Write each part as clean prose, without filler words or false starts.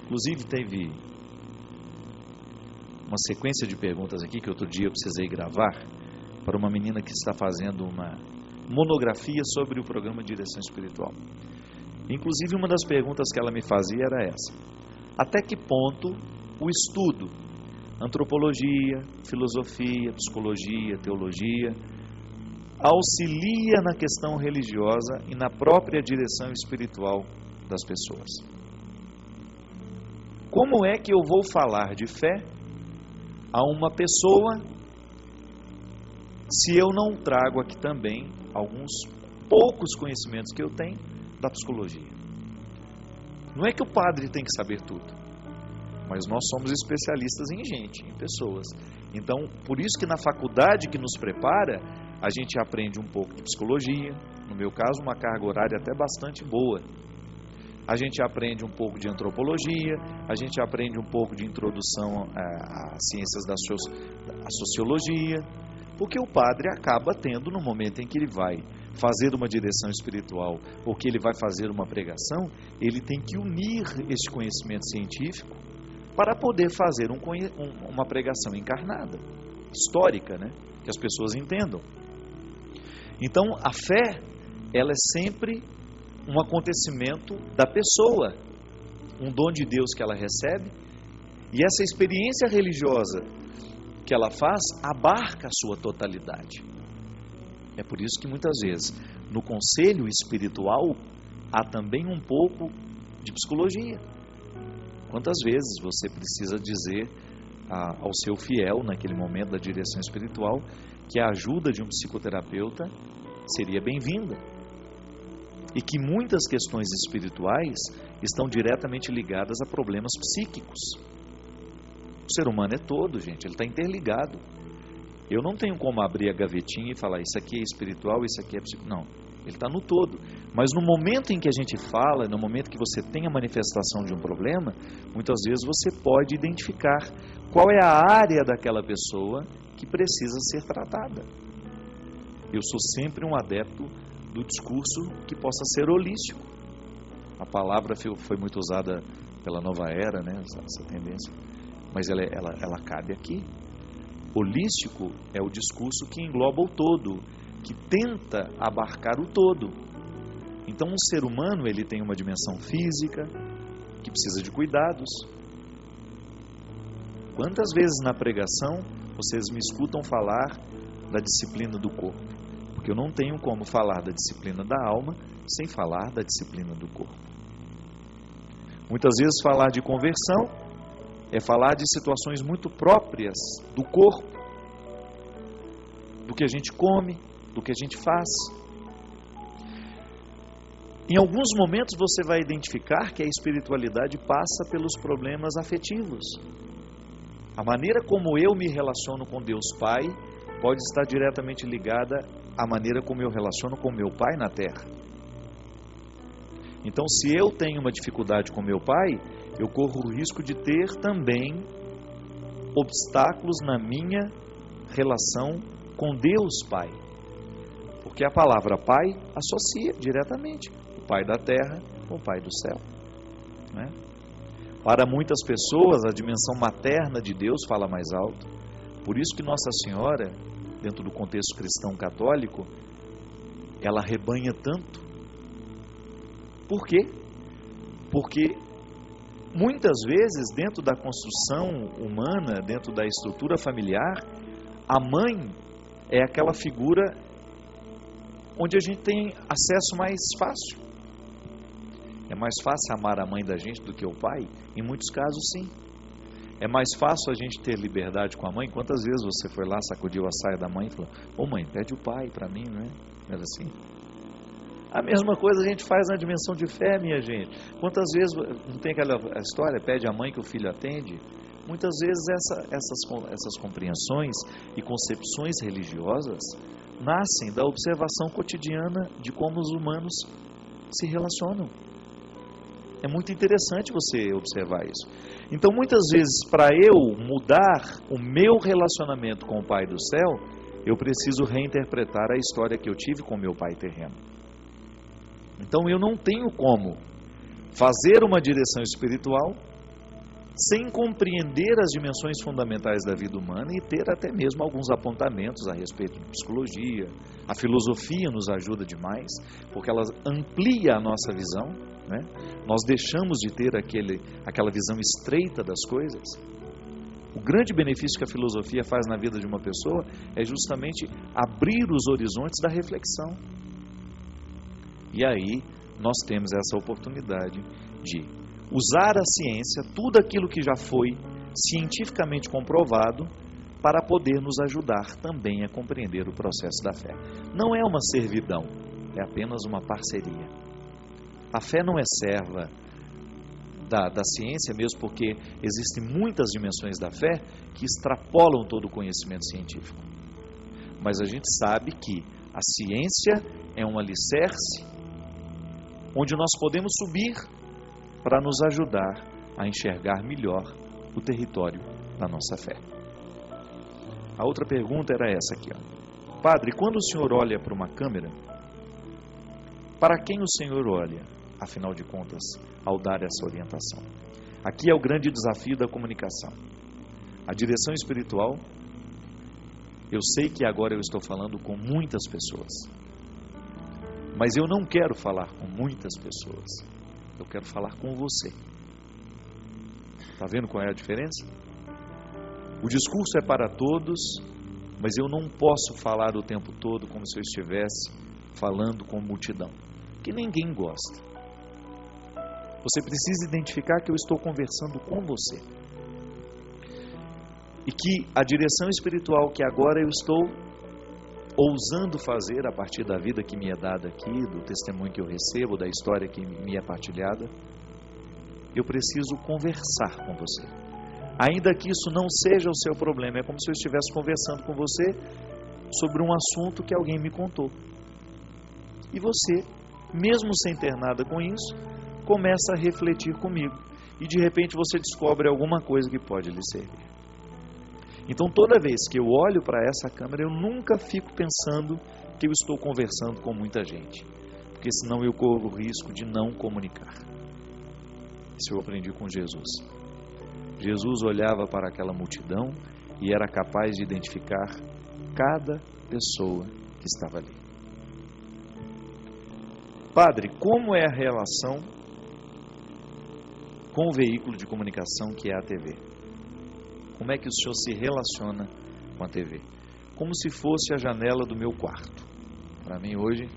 Inclusive teve uma sequência de perguntas aqui que outro dia eu precisei gravar para uma menina que está fazendo uma monografia sobre o programa Direção Espiritual. Inclusive uma das perguntas que ela me fazia era essa: até que ponto o estudo, antropologia, filosofia, psicologia, teologia, auxilia na questão religiosa e na própria direção espiritual das pessoas? Como é que eu vou falar de fé a uma pessoa se eu não trago aqui também alguns poucos conhecimentos que eu tenho da psicologia? Não é que o padre tem que saber tudo, mas nós somos especialistas em gente, em pessoas. Então, por isso que na faculdade que nos prepara, a gente aprende um pouco de psicologia, no meu caso uma carga horária até bastante boa. A gente aprende um pouco de antropologia, a gente aprende um pouco de introdução às ciências da sociologia, porque o padre acaba tendo, no momento em que ele vai fazer uma direção espiritual ou que ele vai fazer uma pregação, ele tem que unir esse conhecimento científico para poder fazer uma pregação encarnada, histórica, né? Que as pessoas entendam. Então, a fé, ela é sempre um acontecimento da pessoa, um dom de Deus que ela recebe, e essa experiência religiosa que ela faz abarca a sua totalidade. É por isso que muitas vezes no conselho espiritual há também um pouco de psicologia. Quantas vezes você precisa dizer ao seu fiel naquele momento da direção espiritual que a ajuda de um psicoterapeuta seria bem-vinda? E que muitas questões espirituais estão diretamente ligadas a problemas psíquicos. O ser humano é todo, gente, ele está interligado. Eu não tenho como abrir a gavetinha e falar, isso aqui é espiritual, isso aqui é psíquico. Não, ele está no todo. Mas no momento em que a gente fala, no momento que você tem a manifestação de um problema, muitas vezes você pode identificar qual é a área daquela pessoa que precisa ser tratada. Eu sou sempre um adepto do discurso que possa ser holístico. A palavra foi muito usada pela nova era, né, essa tendência, mas ela cabe aqui. Holístico é o discurso que engloba o todo, que tenta abarcar o todo. Então, um ser humano, ele tem uma dimensão física, que precisa de cuidados. Quantas vezes na pregação vocês me escutam falar da disciplina do corpo? Porque eu não tenho como falar da disciplina da alma sem falar da disciplina do corpo. Muitas vezes falar de conversão é falar de situações muito próprias do corpo, do que a gente come, do que a gente faz. Em alguns momentos você vai identificar que a espiritualidade passa pelos problemas afetivos. A maneira como eu me relaciono com Deus Pai pode estar diretamente ligada à maneira como eu relaciono com meu pai na terra. Então, se eu tenho uma dificuldade com meu pai, eu corro o risco de ter também obstáculos na minha relação com Deus Pai. Porque a palavra Pai associa diretamente o Pai da terra com o Pai do céu, né? Para muitas pessoas, a dimensão materna de Deus fala mais alto. Por isso que Nossa Senhora, dentro do contexto cristão católico, ela rebanha tanto. Por quê? Porque muitas vezes, dentro da construção humana, dentro da estrutura familiar, a mãe é aquela figura onde a gente tem acesso mais fácil. É mais fácil amar a mãe da gente do que o pai? Em muitos casos, sim. É mais fácil a gente ter liberdade com a mãe? Quantas vezes você foi lá, sacudiu a saia da mãe e falou, ô mãe, pede o pai para mim, não é? Não era assim? A mesma coisa a gente faz na dimensão de fé, minha gente. Quantas vezes, não tem aquela história, pede a mãe que o filho atende? Muitas vezes essas compreensões e concepções religiosas nascem da observação cotidiana de como os humanos se relacionam. É muito interessante você observar isso. Então, muitas vezes, para eu mudar o meu relacionamento com o Pai do céu, eu preciso reinterpretar a história que eu tive com o meu pai terreno. Então, eu não tenho como fazer uma direção espiritual sem compreender as dimensões fundamentais da vida humana e ter até mesmo alguns apontamentos a respeito de psicologia. A filosofia nos ajuda demais, porque ela amplia a nossa visão, né? Nós deixamos de ter aquela visão estreita das coisas. O grande benefício que a filosofia faz na vida de uma pessoa é justamente abrir os horizontes da reflexão. E aí nós temos essa oportunidade de usar a ciência, tudo aquilo que já foi cientificamente comprovado, para poder nos ajudar também a compreender o processo da fé. Não é uma servidão, é apenas uma parceria. A fé não é serva da ciência, mesmo porque existem muitas dimensões da fé que extrapolam todo o conhecimento científico. Mas a gente sabe que a ciência é um alicerce onde nós podemos subir para nos ajudar a enxergar melhor o território da nossa fé. A outra pergunta era essa aqui, ó. Padre, quando o senhor olha para uma câmera, para quem o senhor olha, afinal de contas, ao dar essa orientação? Aqui é o grande desafio da comunicação. A direção espiritual, eu sei que agora eu estou falando com muitas pessoas, mas eu não quero falar com muitas pessoas. Eu quero falar com você. Está vendo qual é a diferença? O discurso é para todos, mas eu não posso falar o tempo todo como se eu estivesse falando com multidão, que ninguém gosta. Você precisa identificar que eu estou conversando com você. E que a direção espiritual que agora eu estou ousando fazer a partir da vida que me é dada aqui, do testemunho que eu recebo, da história que me é partilhada, eu preciso conversar com você. Ainda que isso não seja o seu problema, é como se eu estivesse conversando com você sobre um assunto que alguém me contou. E você, mesmo sem ter nada com isso, começa a refletir comigo. E de repente você descobre alguma coisa que pode lhe servir. Então toda vez que eu olho para essa câmera, eu nunca fico pensando que eu estou conversando com muita gente. Porque senão eu corro o risco de não comunicar. Isso eu aprendi com Jesus. Jesus olhava para aquela multidão e era capaz de identificar cada pessoa que estava ali. Padre, como é a relação com o veículo de comunicação que é a TV? Como é que o senhor se relaciona com a TV? Como se fosse a janela do meu quarto. Para mim hoje,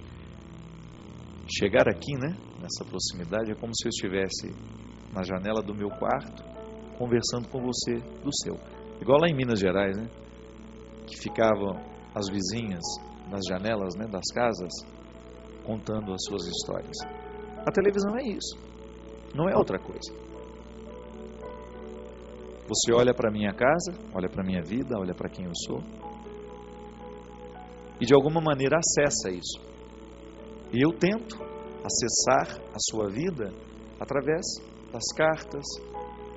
chegar aqui, né, nessa proximidade, é como se eu estivesse na janela do meu quarto, conversando com você do seu. Igual lá em Minas Gerais, né? Que ficavam as vizinhas nas janelas, né, das casas, contando as suas histórias. A televisão é isso. Não é outra coisa. Você olha para a minha casa, olha para a minha vida, olha para quem eu sou. E de alguma maneira acessa isso. E eu tento acessar a sua vida através das cartas,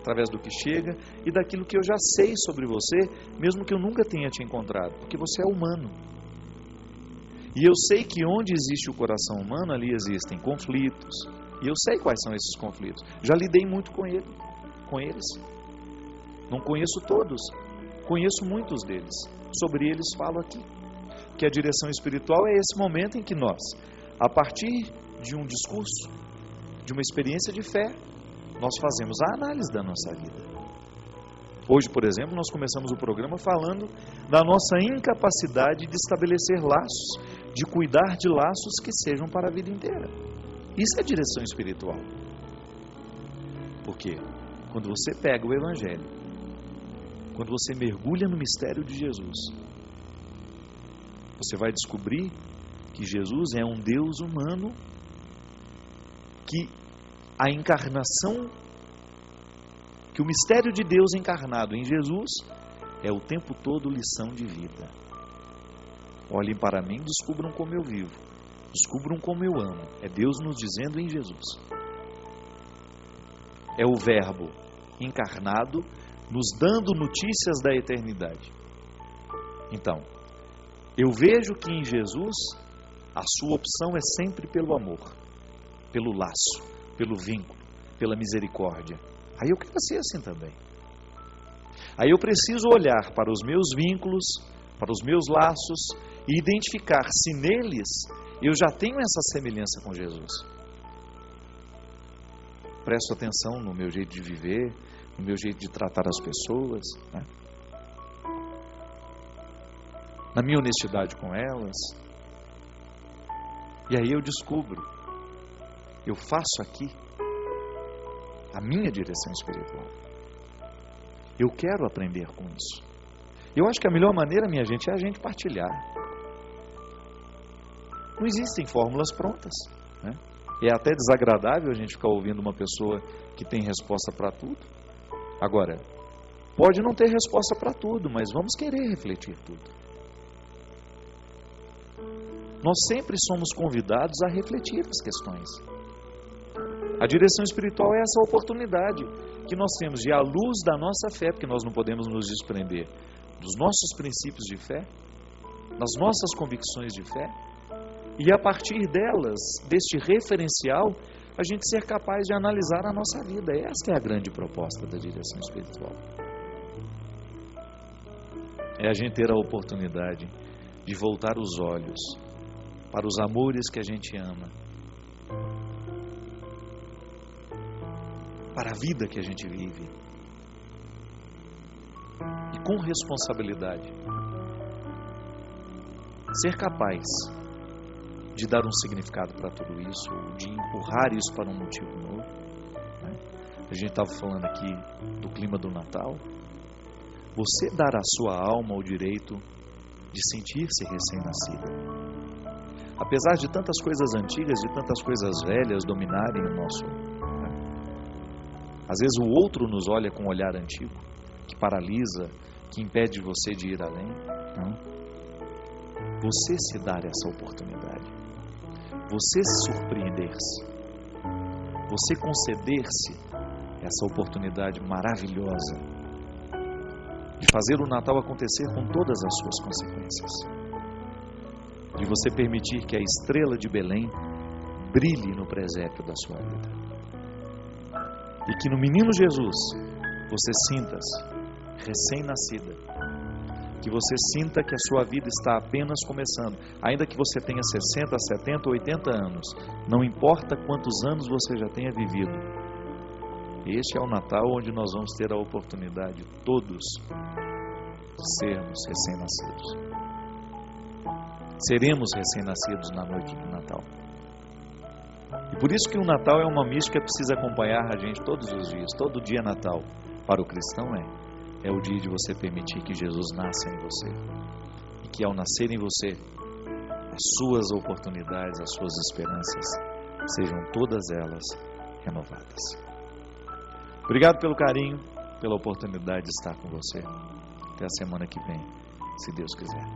através do que chega e daquilo que eu já sei sobre você, mesmo que eu nunca tenha te encontrado, porque você é humano. E eu sei que onde existe o coração humano, ali existem conflitos. E eu sei quais são esses conflitos. Já lidei muito com eles. Não conheço todos, conheço muitos deles. Sobre eles falo aqui. Que a direção espiritual é esse momento em que nós, a partir de um discurso, de uma experiência de fé, nós fazemos a análise da nossa vida. Hoje, por exemplo, nós começamos o programa falando da nossa incapacidade de estabelecer laços, de cuidar de laços que sejam para a vida inteira. Isso é direção espiritual. Por quê? Quando você pega o Evangelho, quando você mergulha no mistério de Jesus, você vai descobrir que Jesus é um Deus humano, que a encarnação, que o mistério de Deus encarnado em Jesus é o tempo todo lição de vida. Olhem para mim, descubram como eu vivo, descubram como eu amo. É Deus nos dizendo em Jesus. É o Verbo encarnado nos dando notícias da eternidade. Então, eu vejo que em Jesus a sua opção é sempre pelo amor, pelo laço, pelo vínculo, pela misericórdia. Aí eu quero ser assim também. Aí eu preciso olhar para os meus vínculos, para os meus laços e identificar se neles eu já tenho essa semelhança com Jesus. Presto atenção no meu jeito de viver, no meu jeito de tratar as pessoas, né? Na minha honestidade com elas. E aí eu descubro, eu faço aqui a minha direção espiritual. Eu quero aprender com isso. Eu acho que a melhor maneira, minha gente, é a gente partilhar. Não existem fórmulas prontas, né? É até desagradável a gente ficar ouvindo uma pessoa que tem resposta para tudo. Agora, pode não ter resposta para tudo, mas vamos querer refletir tudo. Nós sempre somos convidados a refletir as questões. A direção espiritual é essa oportunidade que nós temos de, à luz da nossa fé, porque nós não podemos nos desprender dos nossos princípios de fé, das nossas convicções de fé, e a partir delas, deste referencial, a gente ser capaz de analisar a nossa vida. Esta é a grande proposta da direção espiritual. É a gente ter a oportunidade de voltar os olhos para os amores que a gente ama, para a vida que a gente vive, e com responsabilidade, ser capaz de dar um significado para tudo isso, de empurrar isso para um motivo novo, né? A gente estava falando aqui do clima do Natal. Você dar à sua alma o direito de sentir-se recém-nascida. Apesar de tantas coisas antigas, de tantas coisas velhas dominarem o nosso, né? Às vezes o outro nos olha com um olhar antigo, que paralisa, que impede você de ir além. Não. Você se dar essa oportunidade, você se surpreender-se, você conceder-se essa oportunidade maravilhosa de fazer o Natal acontecer com todas as suas consequências, de você permitir que a estrela de Belém brilhe no presépio da sua vida, e que no menino Jesus você sinta-se recém-nascida, que você sinta que a sua vida está apenas começando, ainda que você tenha 60, 70, 80 anos, não importa quantos anos você já tenha vivido. Este é o Natal onde nós vamos ter a oportunidade, todos, de sermos recém-nascidos. Seremos recém-nascidos na noite do Natal. E por isso que o Natal é uma mística que precisa acompanhar a gente todos os dias. Todo dia é Natal. Para o cristão é o dia de você permitir que Jesus nasça em você. E que ao nascer em você, as suas oportunidades, as suas esperanças, sejam todas elas renovadas. Obrigado pelo carinho, pela oportunidade de estar com você. Até a semana que vem, se Deus quiser.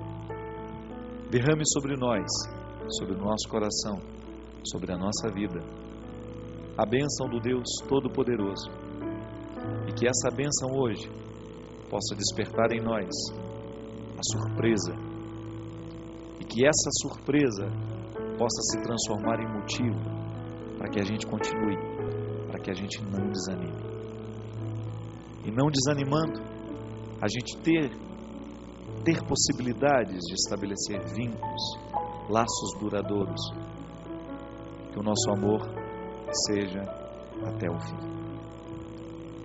Derrame sobre nós, sobre o nosso coração, sobre a nossa vida, a bênção do Deus Todo-Poderoso. E que essa bênção hoje possa despertar em nós a surpresa, e que essa surpresa possa se transformar em motivo para que a gente continue, para que a gente não desanime. E não desanimando, a gente ter possibilidades de estabelecer vínculos, laços duradouros, que o nosso amor seja até o fim.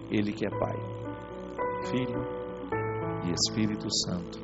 Ele que é Pai, Filho e Espírito Santo.